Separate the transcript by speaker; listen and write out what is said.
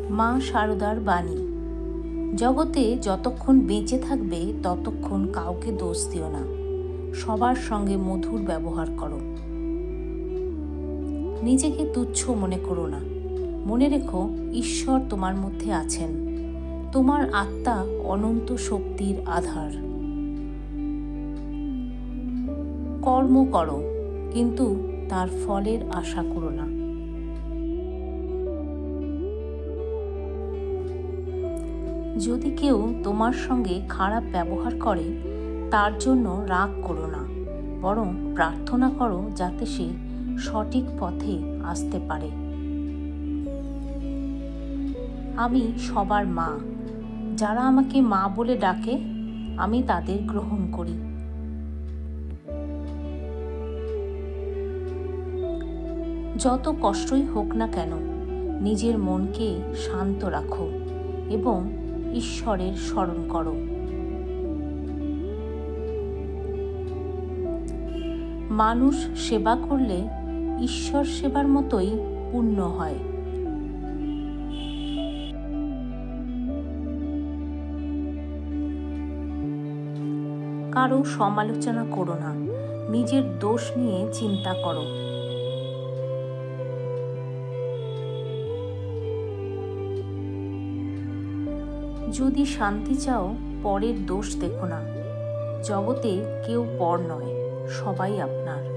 Speaker 1: মা শারদার বাণী। জগতে যতক্ষণ বেঁচে থাকবে ততক্ষণ কাউকে দোষ দিও না, সবার সঙ্গে মধুর ব্যবহার করো। নিজেকে তুচ্ছ মনে করো না, মনে রেখো ঈশ্বর তোমার মধ্যে আছেন। তোমার আত্মা অনন্ত শক্তির আধার। কর্ম করো, কিন্তু তার ফলের আশা করো না। যদি কেউ তোমার সঙ্গে খারাপ ব্যবহার করে তার জন্য রাগ করো না, বরং প্রার্থনা করো যাতে সে সঠিক পথে আসতে পারে। আমি সবার মা। যারা আমাকে মা বলে ডাকে আমি তাদের গ্রহণ করি। যত কষ্টই হোক না কেন নিজের মনকে শান্ত রাখো এবং ঈশ্বরের স্মরণ করো। মানুষ সেবা করলে ঈশ্বর সেবার মতোই পুণ্য হয়। কারো সমালোচনা করো না, নিজের দোষ নিয়ে চিন্তা করো। যদি শান্তি চাও পরের দোষ দেখো না। জগতে কেউ পর নয়, সবাই আপনার।